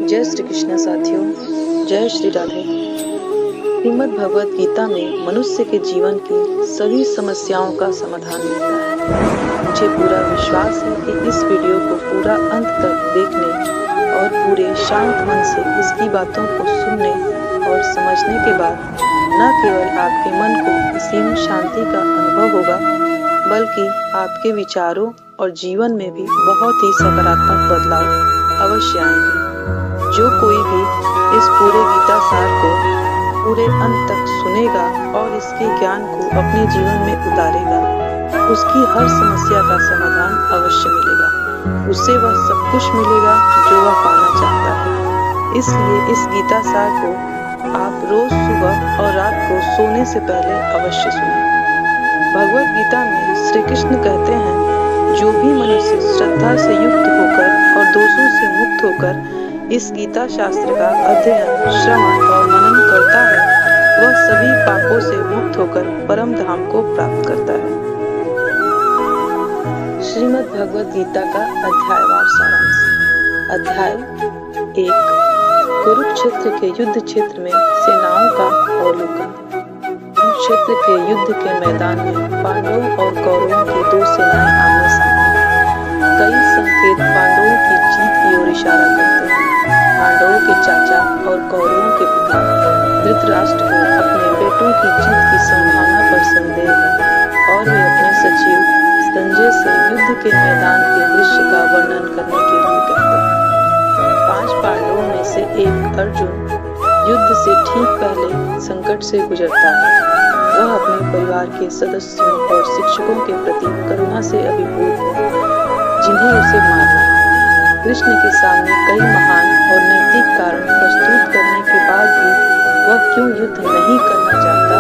जय श्री कृष्ण साथियों, जय श्री राधे। श्रीमद् भगवत गीता में मनुष्य के जीवन की सभी समस्याओं का समाधान मिलता है। मुझे पूरा विश्वास है कि इस वीडियो को पूरा अंत तक देखने और पूरे शांत मन से इसकी बातों को सुनने और समझने के बाद न केवल आपके मन को असीम शांति का अनुभव होगा, बल्कि आपके विचारों और जीवन में भी बहुत ही सकारात्मक बदलाव अवश्य आएंगे। जो कोई भी इस पूरे गीता सार को पूरे अंत तक सुनेगा और इसके ज्ञान को अपने जीवन में उतारेगा, उसकी हर समस्या का समाधान अवश्य मिलेगा। उससे वह सब कुछ मिलेगा जो वह पाना चाहता है। इसलिए इस गीता सार को आप रोज सुबह और रात को सोने से पहले अवश्य सुनें। भगवत गीता में श्री कृष्ण कहते हैं, जो भी मनुष्य श्रद्धा से युक्त होकर और दोषों से मुक्त होकर इस गीता शास्त्र का अध्ययन, श्रवण और मनन करता है, वह सभी पापों से मुक्त होकर परम धाम को प्राप्त करता है। श्रीमद् भगवत गीता का अध्यायवार सारांश। अध्याय 1। कुरुक्षेत्र के युद्ध क्षेत्र में सेनाओं का अवलोकन। कुरुक्षेत्र के युद्ध के मैदान में पांडवों और कौरवों की दो सेनाएं आमने सामने। कई संकेत पांडवों की जीत की ओर इशारा करते हैं। पांडवों के चाचा और कौरवों के पिता धृतराष्ट्र को अपने बेटों की जीत की संभावना पर संदेह है और वे अपने सचिव संजय से युद्ध के मैदान के दृश्य का वर्णन करने के लिए कहते हैं। 5 पांडवों में से एक अर्जुन युद्ध से ठीक पहले संकट से गुजरता है। वह अपने परिवार के सदस्यों और शिक्षकों के प्रति करुणा से अभिभूत है, जिन्हें उसे मारना है। कृष्ण के सामने कई महान और नैतिक कारण प्रस्तुत करने के बाद भी वह क्यों युद्ध नहीं करना चाहता?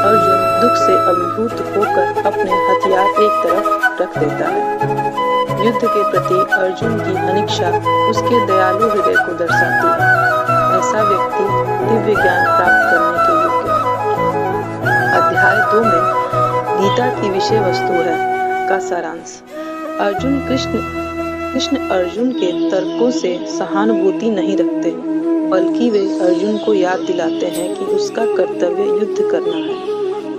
अर्जुन दुख से अभिभूत होकर अपने हथियार एक तरफ रख देता है। युद्ध के प्रति अर्जुन की अनिच्छा उसके दयालु हृदय को दर्शाती है। ऐसा व्यक्ति दिव्य ज्ञान प्राप्त करने के योग्य है। अध्याय 2 में गीता की विषय वस्तु है का सारांश। कृष्ण अर्जुन के तर्कों से सहानुभूति नहीं रखते, बल्कि वे अर्जुन को याद दिलाते हैं कि उसका कर्तव्य युद्ध करना है।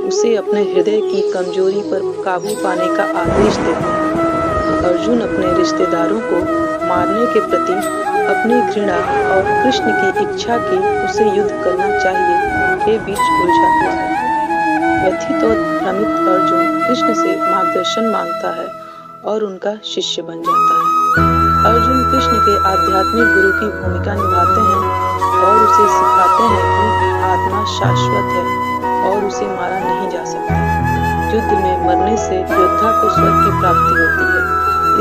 उसे अपने हृदय की कमजोरी पर काबू पाने का आदेश देते हैं। अर्जुन अपने रिश्तेदारों को मारने के प्रति अपनी घृणा और कृष्ण की इच्छा कि उसे युद्ध करना चाहिए के बीच उलझा हुआ है। व्यथित और भ्रमित अर्जुन कृष्ण से मार्गदर्शन मांगता है और उनका शिष्य बन जाता है। अर्जुन कृष्ण के आध्यात्मिक गुरु की भूमिका निभाते हैं और उसे सिखाते हैं कि आत्मा शाश्वत है और उसे मारा नहीं जा सकता। युद्ध में मरने से योद्धा को स्वर्ग की प्राप्ति होती है।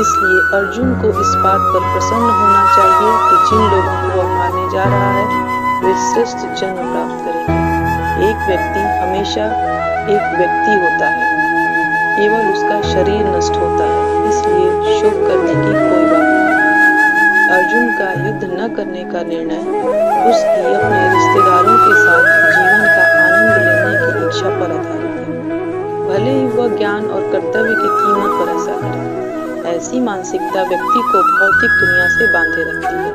इसलिए अर्जुन को इस बात पर प्रसन्न होना चाहिए कि जिन लोगों को वह मारने जा रहा है, वे श्रेष्ठ जन्म प्राप्त करेंगे। एक व्यक्ति हमेशा एक व्यक्ति होता है, केवल उसका शरीर नष्ट होता है, इसलिए शोक करने की कोई बात नहीं। अर्जुन का युद्ध न करने का निर्णय उसकी अपने रिश्तेदारों के साथ जीवन का आनंद लेने की इच्छा पर आधारित है। भले ही वह ज्ञान और कर्तव्य की कीमत पर ऐसा करे। ऐसी मानसिकता व्यक्ति को भौतिक दुनिया से बांधे रखती है।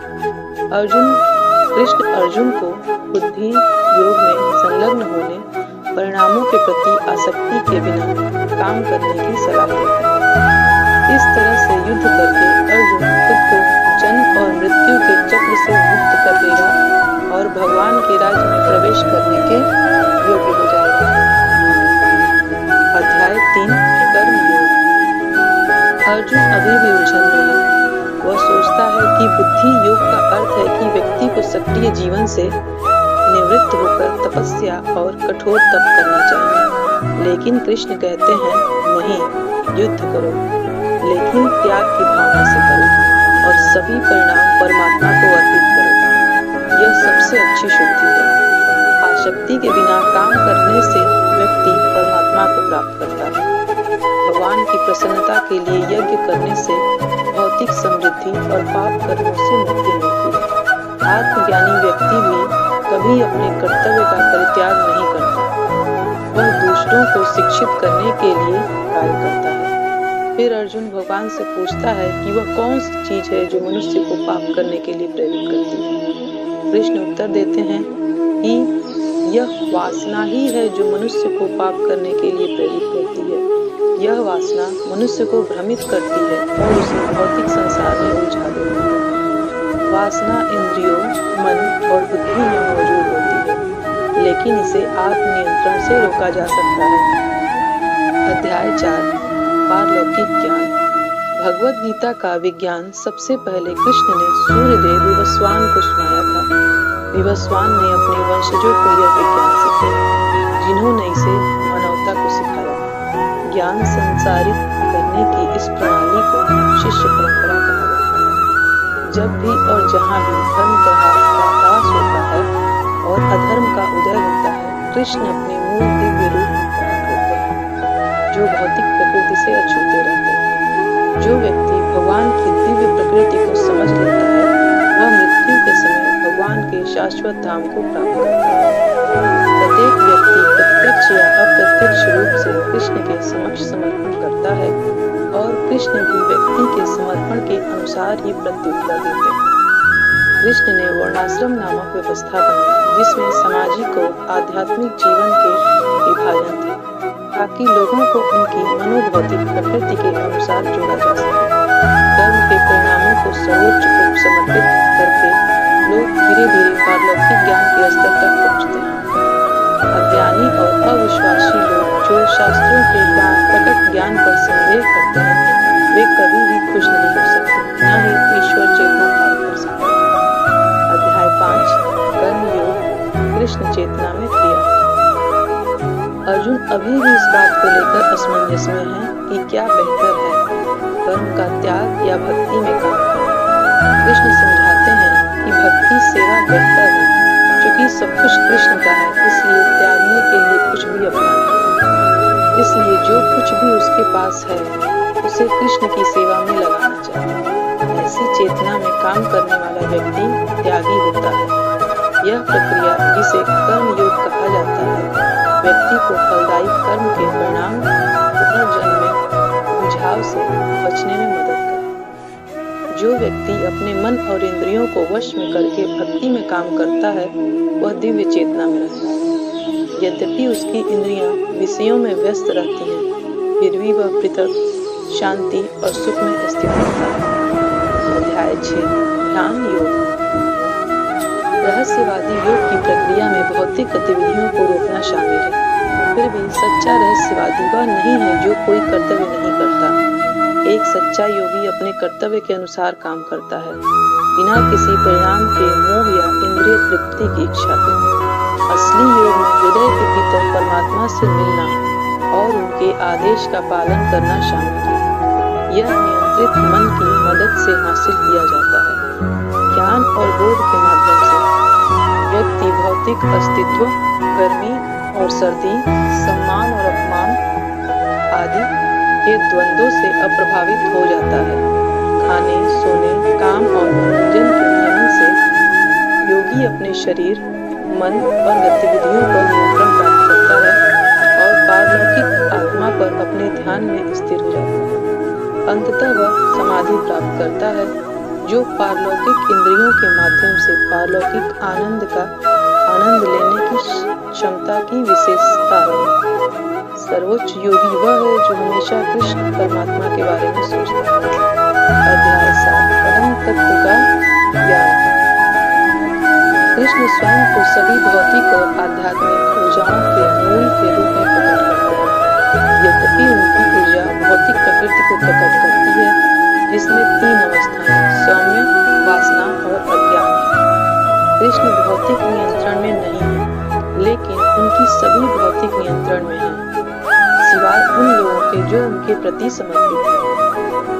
कृष्ण अर्जुन को बुद्धि योग में संलग्न होने, परिणामों के प्रति आसक्ति के बिना काम करने की सलाह देते हैं। इस तरह से युद्ध करके अर्जुन खुद को जन्म और मृत्यु के चक्र से मुक्त कर देगा और भगवान के राज्य में प्रवेश करने के योग्य हो जाएगा। अध्याय 3 कर्म योग। अर्जुन अभी भी उलझन में है। वह सोचता है कि बुद्धि योग का अर्थ है कि व्यक्ति को सक्रिय जीवन से निवृत्त होकर तपस्या और कठोर तप करना चाहिए। लेकिन कृष्ण कहते हैं, नहीं, युद्ध करो, लेकिन त्याग की भावना से करो और सभी परिणाम परमात्मा को अर्पित करो। यह सबसे अच्छी शुद्धि है। आसक्ति के बिना काम करने से व्यक्ति परमात्मा को प्राप्त करता है। भगवान की प्रसन्नता के लिए यज्ञ करने से भौतिक समृद्धि और पाप कर्मों से मुक्ति मिलती है। आत्मज्ञानी व्यक्ति भी कभी अपने कर्तव्य का परित्याग नहीं करता। वह दूसरों को शिक्षित करने के लिए कार्य करता है। फिर अर्जुन भगवान से पूछता है कि वह कौन सी चीज है जो मनुष्य को पाप करने के लिए प्रेरित करती है। कृष्ण उत्तर देते हैं कि यह वासना ही है जो मनुष्य को पाप करने के लिए प्रेरित करती है। यह वासना मनुष्य को भ्रमित करती है और उसे भौतिक संसार में उलझा देती है। वासना इंद्रियों, मन और बुद्धि में मौजूद होती है, लेकिन इसे आत्मनियंत्रण से रोका जा सकता है। अध्याय 4 पारलौकिक ज्ञान। भगवद गीता का विज्ञान सबसे पहले कृष्ण ने सूर्यदेव विवस्वान को सुनाया था। विवस्वान ने अपने वंशजों को यह विज्ञान सिखाया, जिन्होंने इसे मानवता को सिखाया। ज्ञान संचारित करने की इस प्रणाली को शिष्य परंपरा कहा जाता है। जब भी और जहाँ भी धर्म का ह्रास होता है और अधर्म का उदय होता है, कृष्ण अपने मूल दिव्य रूप में प्रकट होते हैं, जो भौतिक प्रकृति से अछूते रहते हैं। जो व्यक्ति भगवान की दिव्य प्रकृति को समझ लेता है, वह मृत्यु के समय भगवान के शाश्वत धाम को प्राप्त करता है। प्रत्येक व्यक्ति प्रत्यक्ष या अप्रत्यक्ष रूप से कृष्ण के समक्ष समर्पण करता है और कृष्ण भी व्यक्ति के समर्पण के अनुसार ही प्रत्युत्तर देते हैं। कृष्ण ने वर्णाश्रम नामक व्यवस्था बनाई, जिसमें सामाजिक और आध्यात्मिक जीवन के विभाजन थे, ताकि लोगों को उनकी मनोभौतिक प्रकृति के अनुसार जोड़ा जा सके। कर्म के परिणामों को सर्वोच्च रूप समर्पित करके लोग धीरे धीरे पारलौकिक ज्ञान के स्तर तक पहुँचते हैं। अज्ञानी और अविश्वासी लोग जो शास्त्रों के प्रकट ज्ञान पर संदेह करते हैं, वे कभी भी खुश नहीं हो सकते, न ही ईश्वर चेतना प्राप्त कर सकते। अध्याय 5 कर्म योग कृष्ण चेतना में क्रिया। अर्जुन अभी भी इस बात को लेकर असमंजस में है कि क्या बेहतर है, कर्म का त्याग या भक्ति में काम करना। कृष्ण समझाते हैं कि भक्ति सेवा बेहतर है, क्योंकि सब कुछ कृष्ण का है, इसलिए त्यागने के लिए कुछ भी अपनाना है। इसलिए जो कुछ भी उसके पास है, उसे कृष्ण की सेवा में लगाना चाहिए। ऐसी चेतना में काम करने वाला व्यक्ति त्यागी होता है। यह प्रक्रिया, जिसे कर्म योग कहा जाता है, व्यक्ति को फलदायी कर्म के परिणाम पुनर्जन्म में बुझाव से बचने में मदद करता है। जो व्यक्ति अपने मन और इंद्रियों को वश में करके भक्ति में काम करता है, वह दिव्य चेतना में रहता है। यद्यपि उसकी इंद्रियां विषयों में व्यस्त रहती हैं, फिर भी वह पृथक शांति और सुख में स्थित रहता है। अध्याय 6 ध्यान योग। रहस्यवादी योग की प्रक्रिया में भौतिक गतिविधियों को रोकना शामिल है। फिर भी सच्चा रहस्यवादी वह नहीं है जो कोई कर्तव्य नहीं करता। एक सच्चा योगी अपने कर्तव्य के अनुसार काम करता है, बिना किसी परिणाम के मोह या इंद्रिय तृप्ति की इच्छा के। असली योग में हृदय के भीतर परमात्मा से मिलना और उनके आदेश का पालन करना शामिल है। यह नियंत्रित मन की मदद से हासिल किया जाता है। ज्ञान और बोध के माध्यम से व्यक्ति भौतिक अस्तित्व, गर्मी और सर्दी, सम्मान और अपमान आदि के द्वंद्वों से अप्रभावित हो जाता है। खाने, सोने, काम और मनोरंजन के नियमन से योगी अपने शरीर, मन और गतिविधियों पर नियंत्रण प्राप्त करता है और पारलौकिक आत्मा पर अपने ध्यान में स्थिर हो जाता है। अंततः वह समाधि प्राप्त करता है, जो पारलौकिक इंद्रियों के माध्यम से पारलौकिक आनंद का आनंद लेने की क्षमता की विशेषता है। सर्वोच्च योगी वह है जो हमेशा कृष्ण परमात्मा के बारे में सोचता है। अध्याय 7 परम तत्व का ज्ञान। कृष्ण स्वयं को सभी भौतिक और आध्यात्मिक ऊर्जाओं के मूल के रूप में प्रकट करते हैं। यद्यपि उनकी ऊर्जा भौतिक प्रकृति को प्रकट करती है, जिसमें 3 अवस्थाएं सौम्य, वासना और अज्ञान है। कृष्ण भौतिक नियंत्रण में नहीं है, लेकिन उनकी सभी भौतिक नियंत्रण में है, सिवाय उन लोगों के जो उनके प्रति समर्पित हैं।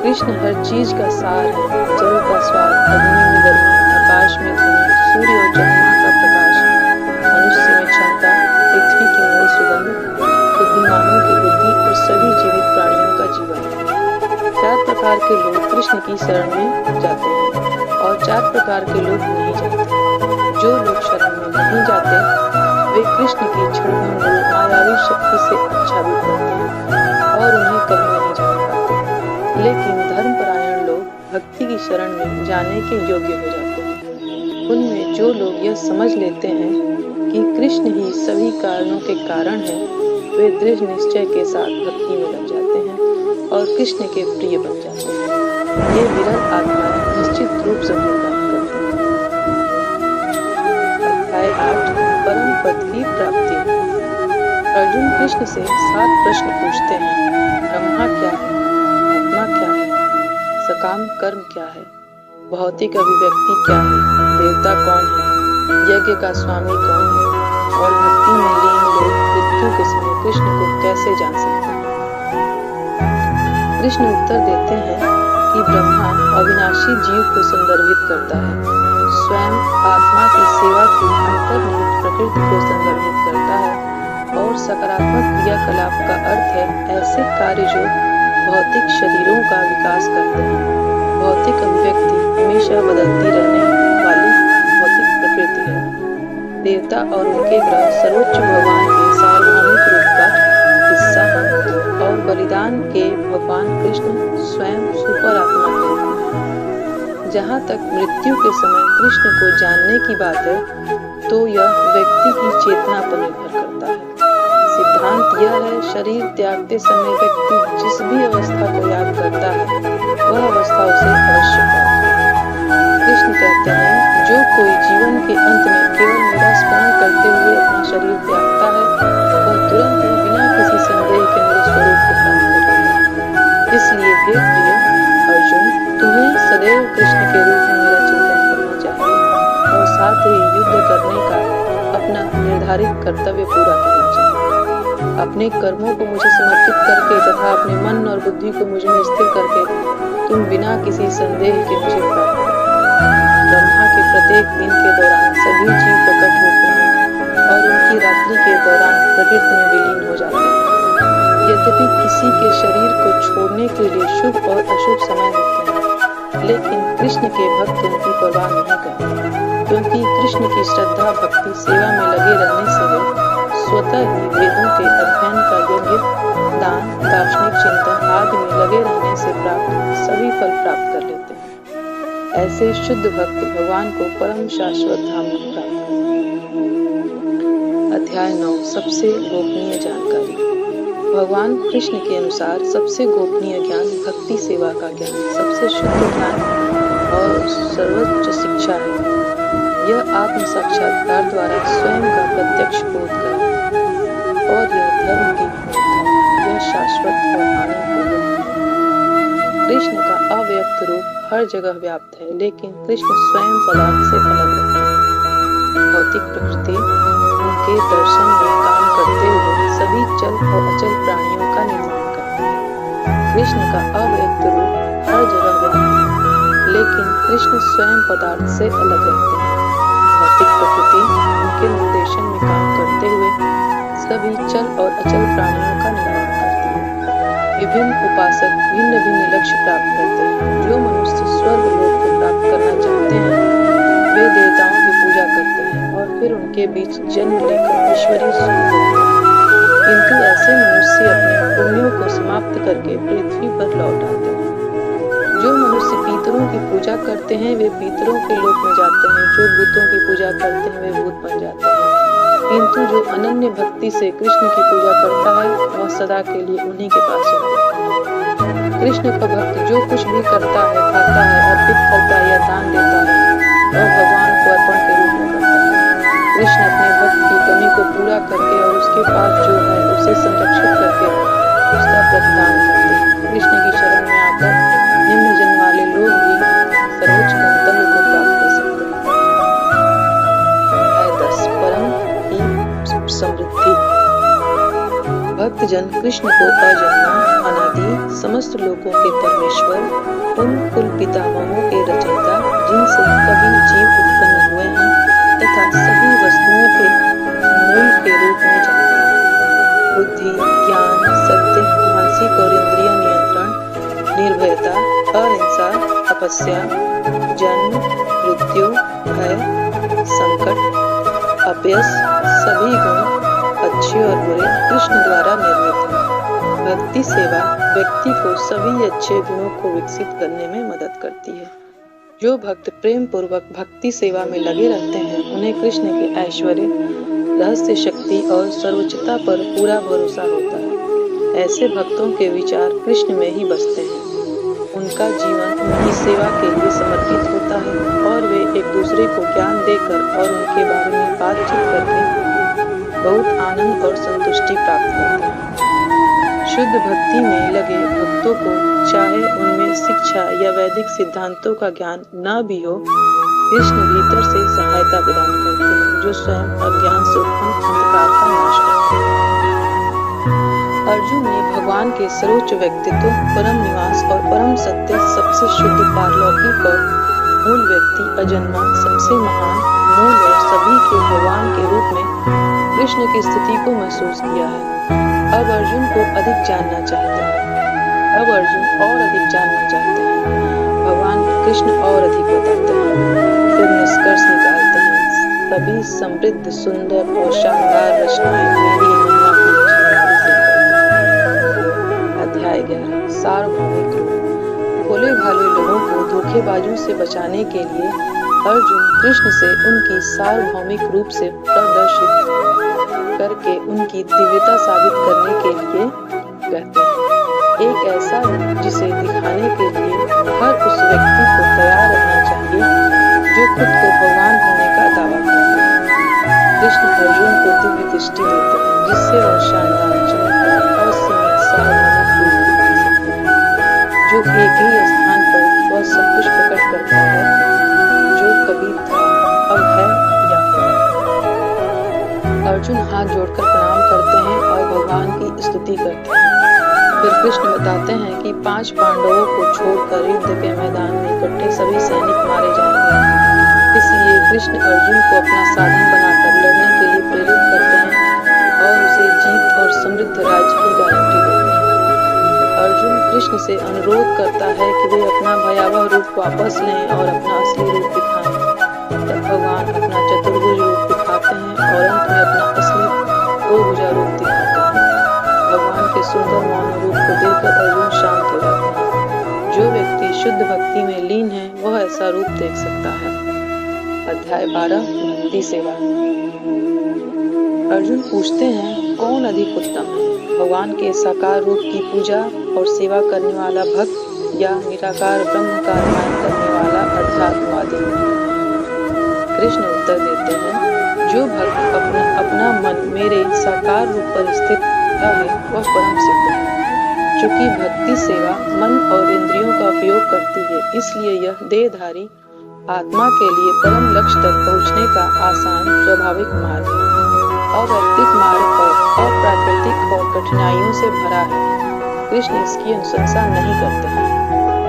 कृष्ण हर चीज का सार है। जल का स्वाद, अग्नि में गर्मी, आकाश में ध्वनि, सूर्य और चंद्रमा का प्रकाश, मनुष्य में क्षमता, पृथ्वी की नई सुगंध, बुद्धिमानों की बुद्धि और सभी जीवित प्राणियों का जीवन। 4 प्रकार के लोग कृष्ण की शरण में जाते हैं और 4 प्रकार के लोग नहीं जाते। जो लोग शरण में नहीं जाते, वे कृष्ण की छलभंगुर मायावी शक्ति से आच्छादित रहते हैं और उन्हें कभी नहीं जान पाते। लेकिन धर्मपरायण लोग भक्ति की शरण में जाने के योग्य हो जाते हैं। उनमें जो लोग यह समझ लेते हैं कि कृष्ण ही सभी कारणों के कारण है, वे दृढ़ निश्चय के साथ भक्ति में लग जाते हैं और कृष्ण के प्रिय बन जाते हैं। ये विरल आत्माएं निश्चित रूप से प्राप्त करती हैं। अध्याय 8 परम पद की प्राप्ति। अर्जुन कृष्ण से 7 प्रश्न पूछते हैं। ब्रह्मा क्या है, आत्मा क्या है, सकाम कर्म क्या है, भौतिक अभिव्यक्ति क्या है, देवता कौन है, यज्ञ का स्वामी कौन है, और भक्ति में लीन लोग मृत्यु के समय कृष्ण को कैसे जान सकते हैं। कृष्ण उत्तर देते हैं कि ब्रह्मा अविनाशी जीव को संदर्भित करता है, स्वयं आत्मा की सेवा की अंतर्निहित प्रकृति को संदर्भित करता है, और सकारात्मक क्रियाकलाप का अर्थ है ऐसे कार्य जो भौतिक शरीरों का विकास करते हैं। भौतिक अभिव्यक्ति हमेशा बदलती रहने वाली भौतिक प्रकृति है। देवता और उनके ग्रह सर्वोच्च भगवान के सार्वभौमिक रूप का हिस्सा हैं, और बलिदान के भगवान कृष्ण स्वयं सुपर आत्मा के रूप में। जहाँ तक मृत्यु के समय कृष्ण को जानने की बात है, तो यह व्यक्ति की चेतना पर निर्भर करता है। सिद्धांत यह है, शरीर त्यागते समय व्यक्ति जिस भी अवस्था को याद करता है, वह अवस्था उसे अवश्य प्राप्त है। कृष्ण कहते हैं, जो कोई जीवन के अंत में केवल मेरा स्मरण करते हुए अपना शरीर त्यागता है, वह तुरंत ही बिना किसी संदेह के मेरे स्वरूप को प्राप्त करेगा। इसलिए हे प्रिय अर्जुन, तुम्हें सदैव कृष्ण के रूप में मेरा चिंतन करना चाहिए, और साथ ही युद्ध करने का अपना निर्धारित कर्तव्य पूरा करना चाहिए। अपने कर्मों को मुझे समर्पित करके तथा अपने मन और बुद्धि को मुझ में स्थिर करके तुम बिना किसी संदेह के मुझे प्राप्त करो। ब्रह्मा के प्रत्येक दिन के दौरान सभी जीव प्रकट होते हैं और उनकी रात्रि के दौरान प्रकृति में विलीन हो जाते हैं। यद्यपि किसी के शरीर को छोड़ने के लिए शुभ और अशुभ समय होते हैं, लेकिन कृष्ण के भक्त उनकी परवाह नहीं करते, क्योंकि कृष्ण की श्रद्धा भक्ति सेवा में लगे रहने से वे स्वतः ही वेदों के अध्ययन का यज्ञ, दान, दार्शनिक चिंतन आदि में लगे रहने से प्राप्त सभी फल प्राप्त कर लेते हैं। ऐसे शुद्ध भक्त भगवान को परम शाश्वत धाम को प्राप्त करते हैं। अध्याय 9 सबसे गोपनीय जानकारी। भगवान कृष्ण के अनुसार सबसे गोपनीय ज्ञान भक्ति सेवा का ज्ञान सबसे शुद्ध ज्ञान और सर्वोच्च शिक्षा है। यह आत्म साक्षात्कार द्वारा स्वयं का प्रत्यक्ष बोध कराता है, और यह धर्म की पूर्णता, यह शाश्वत और आनंदपूर्ण है। कृष्ण का अव्यक्त रूप हर जगह व्याप्त है, लेकिन कृष्ण स्वयं पदार्थ से अलग रहते हैं। भौतिक प्रकृति उनके दर्शन में काम करते हुए सभी चल और अचल प्राणियों का निर्माण करती है। कृष्ण का अव्यक्त रूप हर जगह व्याप्त है, लेकिन कृष्ण स्वयं पदार्थ से अलग रहते हैं। भौतिक प्रकृति उनके निर्देशन में काम करते हुए सभी चल और अचल प्राणियों का निर्माण करती है। विभिन्न उपासक भिन्न भिन्न लक्ष्य प्राप्त करते हैं। जो मनुष्य स्वर्ग लोक को प्राप्त करना चाहते हैं, वे देवताओं की पूजा करते हैं और फिर उनके बीच जन्म लेकर ईश्वरीय सुख भोगते हैं। किंतु ऐसे मनुष्य अपने पुण्यों को समाप्त करके पृथ्वी पर लौट आते हैं। जो मनुष्य पितरों की पूजा करते हैं, वे पितरों के लोक में जाते हैं। जो भूतों की पूजा करते हैं, वे भूत बन जाते हैं। किंतु जो अनन्य भक्ति से कृष्ण की पूजा करता है, वह सदा के लिए उन्हीं के पास रहता है। कृष्ण का भक्त जो कुछ भी करता है, खाता है, अर्पित करता है या दान देता है, वह भगवान को अर्पण के रूप में करता है। कृष्ण अपने भक्त की कमी को पूरा करके और उसके पास जो है उसे संरक्षित करके उसका प्रतिदान करते हैं। कृष्ण की शरण में आकर निम्न जन्म वाले लोग भी सर्वोच्च गंतव्य को प्राप्त कर सकते हैं। 10 परम की समृद्धि। भक्तजन कृष्ण को अजन्मा, अनादि, समस्त लोकों के परमेश्वर, उन कुल पितामहों के रचयिता जिनसे कभी जीव उत्पन्न हुए हैं तथा सभी वस्तुओं के मूल के रूप में जानते हैं। बुद्धि, ज्ञान, सत्य, मानसिक और इंद्रिय नियंत्रण, निर्भयता, अहिंसा, तपस्या, जन्म, मृत्यु, भय, संकट, अपयश, सभी गुण अच्छे और बुरे कृष्ण द्वारा निर्मित हैं। भक्ति सेवा व्यक्ति को सभी अच्छे गुणों को विकसित करने में मदद करती है। जो भक्त प्रेम पूर्वक भक्ति सेवा में लगे रहते हैं उन्हें कृष्ण के ऐश्वर्य, रहस्य शक्ति और सर्वोच्चता पर पूरा भरोसा होता है। ऐसे भक्तों के विचार कृष्ण में ही बसते हैं। उनका जीवन उनकी सेवा के लिए समर्पित होता है और वे एक दूसरे को ज्ञान देकर और उनके बारे में बातचीत करके बहुत आनंद और संतुष्टि प्राप्त करते हैं। शुद्ध भक्ति में लगे भक्तों को चाहे उनमें शिक्षा या वैदिक सिद्धांतों का ज्ञान न भी हो, कृष्ण भीतर से सहायता प्रदान करते हैं, जो स्वयं अज्ञान से उत्पन्न अंधकार का नाश करते हैं। अर्जुन ने भगवान के सर्वोच्च व्यक्तित्व, परम निवास और परम सत्य, सबसे शुद्ध पारलौकिक और मूल व्यक्ति, अजन्मा, सबसे महान, मूल और सभी के भगवान के रूप में कृष्ण की स्थिति को महसूस किया है। अब अर्जुन को अधिक जानना चाहते हैं। भगवान कृष्ण और अधिक बताते हैं, फिर निष्कर्ष निकालते हैं। सभी समृद्ध, सुंदर और शानदार रचनाएं मेरी महिमा की चिंगारी से करती। अध्याय 11 सार्वभौमिक रूप। भोले भाले लोगों को धोखेबाजों से बचाने के लिए अर्जुन कृष्ण से उनकी सार्वभौमिक रूप से प्रदर्शित करके उनकी दिव्यता साबित करने के लिए कहते हैं। एक ऐसा रूप जिसे दिखाने के लिए हर उस व्यक्ति को तैयार रहना चाहिए जो खुद को भगवान होने का दावा करता है। कृष्ण अर्जुन को दिव्य दृष्टि देते हैं जिससे वह शानदार, चमत्कार, असीमित सार्वभौमिक रूप दिखा सकते हैं, जो एक ही स्थान पर वह सब कुछ प्रकट करता है जो कभी था, अब है या होगा। अर्जुन हाथ जोड़कर प्रणाम करते हैं और भगवान की स्तुति करते हैं। फिर कृष्ण बताते हैं कि 5 पांडवों को छोड़कर युद्ध के मैदान में इकट्ठे सभी सैनिक मारे जाएंगे। इसलिए कृष्ण अर्जुन को अपना साधन बनाकर लड़ने के लिए प्रेरित करते हैं और उसे जीत और समृद्ध राज्य की गारंटी देते हैं। अर्जुन कृष्ण से अनुरोध करता है कि वे अपना भयावह रूप वापस लें और अपना असली रूप दिखाएं। तब भगवान अपना चतुर्भुज रूप दिखाते हैं और अंत में अपना असली 2 भुजा रूप दिखाते हैं। भगवान के सुंदर मौन रूप को देखकर अर्जुन शांत हो जाते हैं। जो व्यक्ति शुद्ध भक्ति में लीन है वह ऐसा रूप देख सकता है। अध्याय 12 भक्ति सेवा। अर्जुन पूछते हैं, कौन अधिक उत्तम है, भगवान के साकार रूप की पूजा और सेवा करने वाला भक्त या निराकार ब्रह्म का ध्यान करने वाला अध्यात्मवादी? कृष्ण उत्तर देते हैं, जो भक्त अपना मन मेरे साकार रूप पर स्थित है वह परम सिद्ध है। चूंकि भक्ति सेवा मन और इंद्रियों का उपयोग करती है, इसलिए यह देहधारी आत्मा के लिए परम लक्ष्य तक पहुँचने का आसान स्वाभाविक मार्ग है। अवैयक्तिक मार्ग और अप्राकृतिक और कठिनाइयों से भरा है। कृष्ण इसकी अनुशंसा नहीं करते हैं।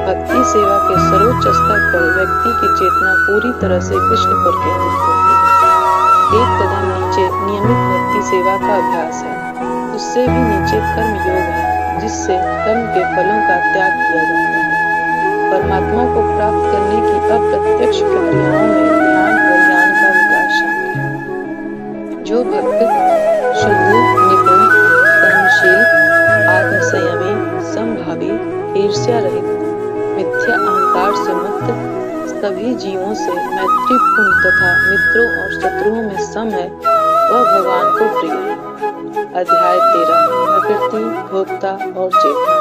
भक्ति सेवा के सर्वोच्च स्तर पर व्यक्ति की चेतना पूरी तरह से कृष्ण पर केंद्रित होती है। एक कदम नीचे नियमित भक्ति सेवा का अभ्यास है। उससे भी नीचे कर्म योग है, जिससे कर्म के फलों का त्याग किया जाता है। परमात्मा को प्राप्त करने की अप्रत्यक्ष प्रक्रियाओं में ध्यान और ज्ञान का विकास शामिल है। जो भक्त शुद्ध, निपुण, सहनशील, आत्मसंयमी, समभावी, ईर्ष्या रहित, मिथ्या अहंकार से मुक्त, सभी जीवों से मैत्रीपूर्ण तथा मित्रों और शत्रुओं में सम है, वह भगवान को प्रिय है। अध्याय 13 प्रकृति, भोक्ता और चेतना।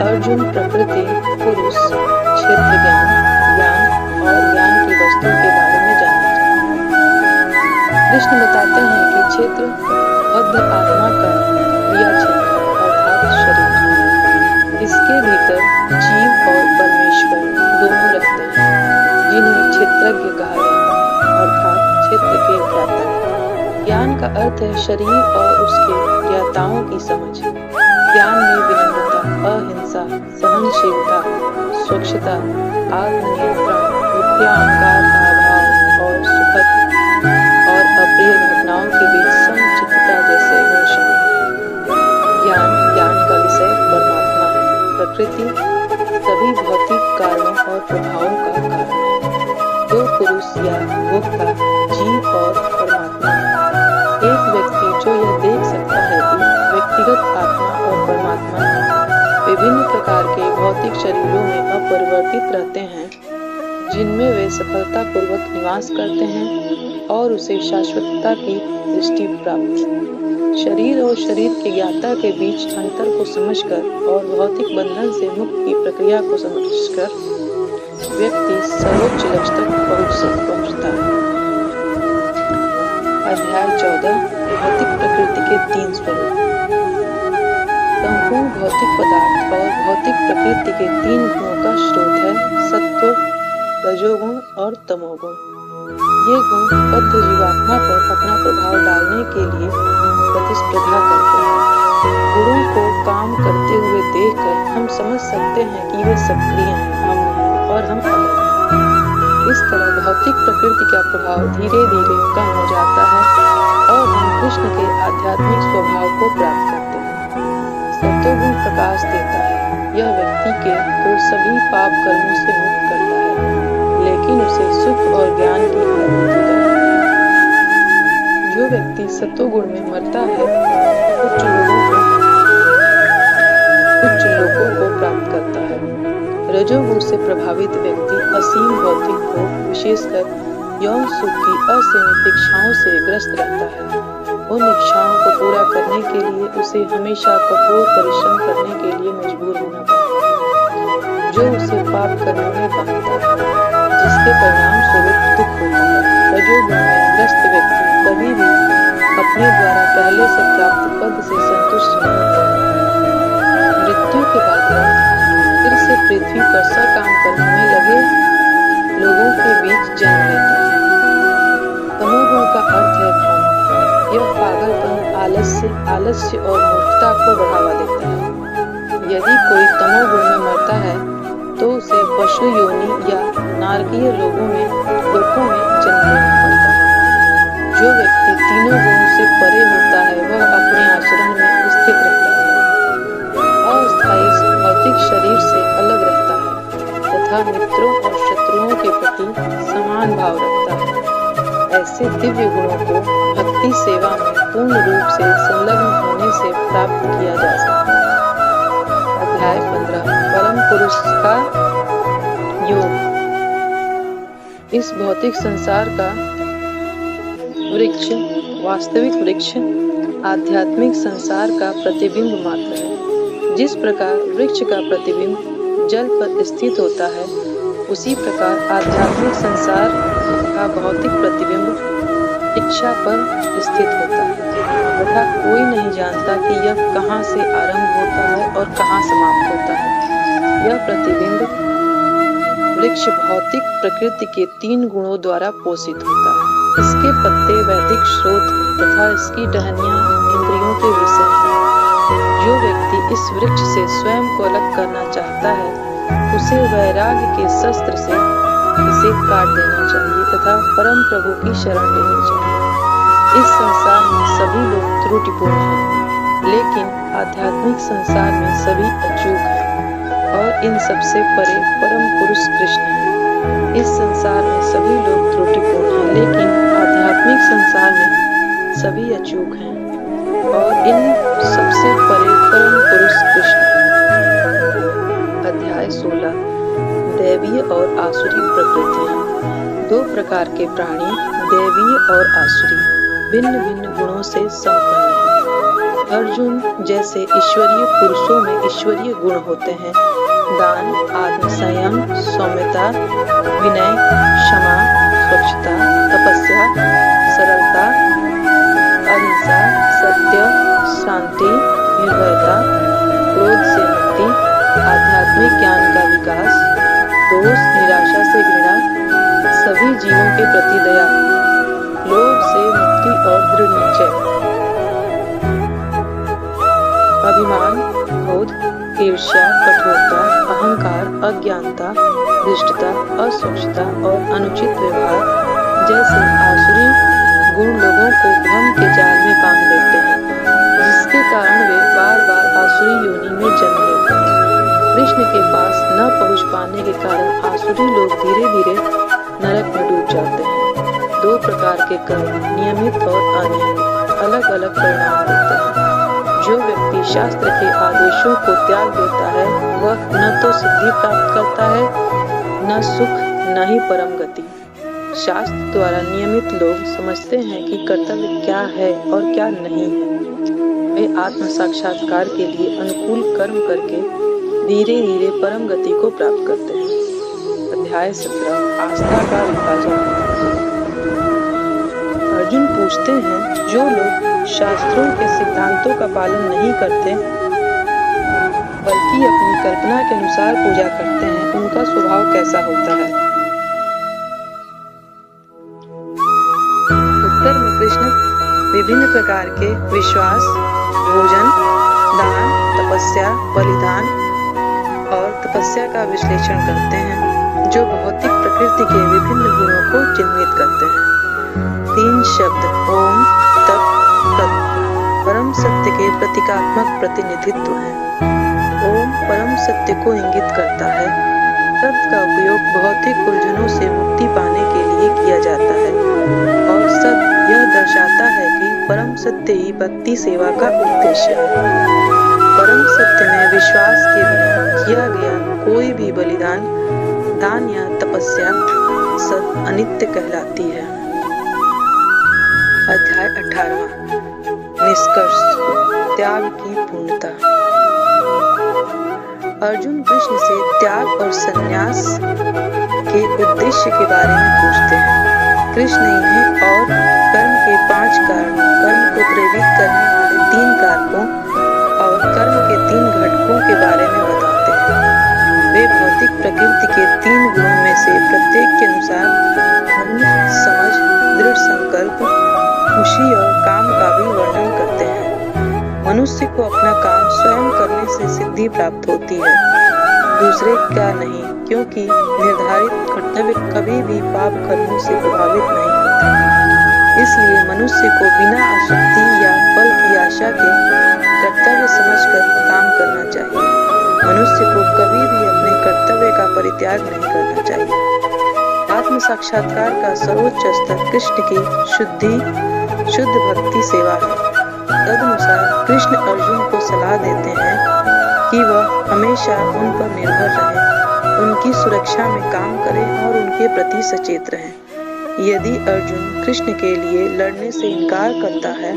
अर्जुन प्रकृति, पुरुष, क्षेत्र ज्ञान और ज्ञान की वस्तु के बारे में जानना चाहते हैं। कृष्ण बताते हैं कि क्षेत्र बद्ध आत्मा का क्रिया क्षेत्र अर्थात शरीर। इसके भीतर जीव और परमेश्वर दोनों रहते हैं, जिन्हें क्षेत्रज्ञ कहा जाता है अर्थात क्षेत्र के ज्ञाता। ज्ञान का अर्थ है शरीर और उसके ज्ञाताओं की समझ। ज्ञान में विनम्रता, अहिंसा, सहनशीलता, स्वच्छता, आत्मनियंत्रण, मिथ्या अहंकार का अभाव और सुखद और अप्रिय घटनाओं के बीच समचित्तता जैसे गुण शामिल हैं। ज्ञान का विषय परमात्मा है। प्रकृति सभी भौतिक कारणों और प्रभावों का कारण है। दो पुरुष या भोक्ता जीव और परमात्मा है। एक व्यक्ति जो यह देख सकता है कि व्यक्तिगत आत्मा और भौतिक शरीरों में अपरिवर्तित रहते हैं, जिनमें वे सफलतापूर्वक निवास करते हैं और उसे शाश्वतता की दृष्टि प्राप्त। शरीर और शरीर के ज्ञाता के बीच अंतर को समझकर और भौतिक बंधन से मुक्त की प्रक्रिया को समझकर व्यक्ति सर्वोच्च लक्ष्य तक पहुंचता है। अध्याय 14 भौतिक प्रकृति के 3 स्वरूप। संपूर्ण भौतिक पदार्थ और भौतिक प्रकृति के 3 गुणों का स्रोत है सत्व, रजोगुण और तमोगुण। ये गुण बद्ध जीवात्मा पर अपना प्रभाव डालने के लिए प्रतिस्पर्धा करते हैं। गुणों को काम करते हुए देखकर हम समझ सकते हैं कि वे सक्रिय हैं, हम नहीं, और हम अलग हैं। इस तरह भौतिक प्रकृति का प्रभाव धीरे धीरे कम हो जाता है और हम कृष्ण के आध्यात्मिक स्वभाव को प्राप्त करते हैं। सत्वगुण प्रकाश देता है। यह व्यक्ति को सभी पाप कर्मों से मुक्त करता है, लेकिन उसे सुख और ज्ञान की अनुभूति कराता है। जो व्यक्ति सत्वगुण में मरता है उच्च लोकों को प्राप्त करता है। रजोगुण से प्रभावित व्यक्ति असीम भौतिक भोग, विशेषकर यौन सुख की असीमित इच्छाओं से ग्रस्त रहता है। उन इच्छाओं को पूरा करने के लिए उसे हमेशा कठोर परिश्रम करने के लिए मजबूर होना पड़ता है, जो उसे पाप करने में बांधता है, जिसके परिणाम स्वरूप दुख होता है। रजोगुण में ग्रस्त व्यक्ति कभी भी अपने द्वारा पहले से प्राप्त पद से संतुष्ट नहीं होता। मृत्यु के बाद फिर से पृथ्वी पर सकाम करने में लगे लोगों के बीच जन्म लेता है। तमोगुण का अर्थ है भ्रम। यह पागलपन, आलस्य और मूर्खता को बढ़ावा देता है। यदि कोई तमोगुण में मरता है तो उसे पशु योनि या नारकीय लोकों में जन्म लेना पड़ता है। जो व्यक्ति तीनों गुणों से परे होता है वह अपने आचरण में स्थित रहता है, अस्थायी भौतिक शरीर से अलग रहता है तथा मित्रों और शत्रुओं के प्रति समान भाव रखता है। ऐसे दिव्य गुणों को भक्ति सेवा में पूर्ण रूप से संलग्न होने से प्राप्त किया जा सकता है। अध्याय 15 परम पुरुष का योग। इस भौतिक संसार का वृक्ष वास्तविक वृक्ष आध्यात्मिक संसार का प्रतिबिंब मात्र है। जिस प्रकार वृक्ष का प्रतिबिंब जल पर स्थित होता है, उसी प्रकार आध्यात्मिक संसार का भौतिक प्रतिबिंब इच्छा पर स्थित होता है तथा कोई नहीं जानता कि यह कहाँ से आरंभ होता है और कहाँ समाप्त होता है। यह प्रतिबिंब वृक्ष भौतिक प्रकृति के 3 गुणों द्वारा पोषित होता है। इसके पत्ते वैदिक स्रोत हैं तथा इसकी टहनियाँ इंद्रियों के विषय हैं। जो व्यक्ति इस वृक्ष से स्वयं को अलग करना चाहता है, उसे वैराग्य के शस्त्र से इसे काट देना चाहिए तथा परम प्रभु की शरण लेनी चाहिए। इस संसार में सभी लोग त्रुटिपूर्ण हैं, लेकिन आध्यात्मिक संसार में सभी अचूक हैं और इन सबसे परे परम पुरुष कृष्ण हैं। इस संसार में सभी लोग त्रुटिपूर्ण हैं, लेकिन आध्यात्मिक संसार में सभी अचूक हैं और इन सबसे परे परम पुरुष कृष्ण। अध्याय 16 दैवीय और आसुरी प्रकृतियां। 2 प्रकार के प्राणी, दैवीय और आसुरी, भिन्न भिन्न गुणों से संपन्न हैं। अर्जुन जैसे ईश्वरीय पुरुषों में ईश्वरीय गुण होते हैं: दान, आत्मसंयम, सौम्यता, विनय, क्षमा, स्वच्छता, तपस्या, सरलता, अहिंसा, सत्य, शांति, निर्भयता, क्रोध से मुक्ति, आध्यात्मिक ज्ञान का विकास, दोष, निराशा से घृणा, सभी जीवों के प्रति दया, लोभ से मुक्ति और दृढ़ निश्चय, अभिमान, क्रोध, ईर्ष्या, कठोरता, अहंकार, अज्ञानता, दुष्टता, अस्वच्छता और अनुचित व्यवहार जैसे आसुरी गुण लोगों को भ्रम के जाल में बांध देते हैं, जिसके कारण वे बार बार आसुरी योनि में जन्म लेते हैं। कृष्ण के पास न पहुंच पाने के कारण आसुरी लोग धीरे धीरे नरक में डूब जाते हैं। 2 प्रकार के कर्म, नियमित और अनियमित, अलग अलग परिणाम देते हैं। जो व्यक्ति शास्त्र के आदेशों को त्याग देता है वह न तो सिद्धि प्राप्त करता है, न सुख, न ही परम गति। शास्त्र द्वारा नियमित लोग समझते हैं कि कर्तव्य क्या है और क्या नहीं है। वे आत्म साक्षात्कार के लिए अनुकूल कर्म करके धीरे धीरे परम गति को प्राप्त करते हैं। अध्याय 17 आस्था का विभाजन। अर्जुन पूछते हैं, जो लोग शास्त्रों के सिद्धांतों का पालन नहीं करते बल्कि अपनी कल्पना के अनुसार पूजा करते हैं, उनका स्वभाव कैसा होता है? उत्तर में कृष्ण विभिन्न प्रकार के विश्वास, भोजन, दान, तपस्या, बलिदान और तपस्या का विश्लेषण करते हैं, जो भौतिक प्रकृति के विभिन्न गुणों को चिन्हित करते हैं। 3 शब्द ओम, तप, तत् परम सत्य के प्रतीकात्मक प्रतिनिधित्व हैं। ओम परम सत्य को इंगित करता है। तत् का उपयोग भौतिक उलझनों से मुक्ति पाने के लिए किया जाता है और सत यह दर्शाता है कि परम सत्य ही भक्ति सेवा का उद्देश्य है। परम सत्य में विश्वास के बिना किया गया कोई भी बलिदान, दान या तपस्या सत अनित्य कहलाती है। अध्याय 18 निष्कर्ष त्याग की पूर्णता। अर्जुन कृष्ण से त्याग और संन्यास के उद्देश्य के बारे में पूछते हैं। कृष्ण इन्हें और कर्म के 5 कारणों, कर्म को प्रेरित करने वाले 3 कारकों और कर्म के 3 घटकों के बारे में बताते हैं। वे भौतिक प्रकृति के 3 गुणों में से प्रत्येक के अनुसार धर्म, समझ, दृढ़ संकल्प, खुशी और काम का भी वर्णन करते हैं। मनुष्य को अपना काम स्वयं करने से सिद्धि प्राप्त होती है, दूसरे का नहीं, क्योंकि निर्धारित कर्तव्य कभी भी पाप कर्मों से प्रभावित नहीं होते। इसलिए मनुष्य को बिना आसक्ति या फल की आशा के कर्तव्य समझकर काम करना चाहिए। मनुष्य को कभी भी अपने कर्तव्य का परित्याग नहीं करना चाहिए। आत्म साक्षात्कार का सर्वोच्च स्तर कृष्ण की शुद्ध भक्ति सेवा है। तदनुसार कृष्ण अर्जुन को सलाह देते हैं कि वह हमेशा उन पर निर्भर रहे, उनकी सुरक्षा में काम करें और उनके प्रति सचेत रहें। यदि अर्जुन कृष्ण के लिए लड़ने से इनकार करता है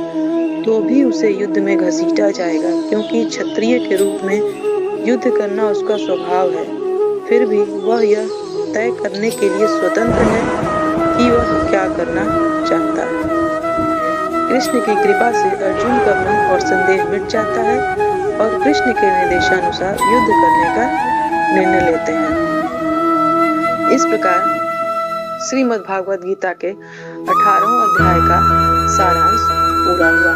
तो भी उसे युद्ध में घसीटा जाएगा, क्योंकि क्षत्रिय के रूप में युद्ध करना उसका स्वभाव है। फिर भी वह यह तय करने के लिए स्वतंत्र है कि वह क्या करना चाहता है। कृष्ण की कृपा से अर्जुन का भ्रम और संदेह मिट जाता है और कृष्ण के निर्देशानुसार युद्ध करने का निर्णय लेते हैं। इस प्रकार श्रीमद् भागवत गीता के 18वें अध्याय का सारांश पूरा हुआ।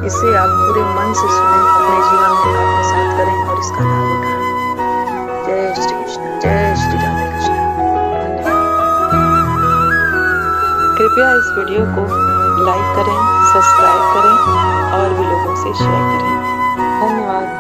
इसे आप पूरे मन से सुने, अपने जीवन में आत्मसात करें और इसका लाभ उठाएं। जय श्री कृष्ण, जय श्री राधे कृष्ण। कृपया इस वीडियो को लाइक करें, सब्सक्राइब करें और भी लोगों से शेयर करें। धन्यवाद।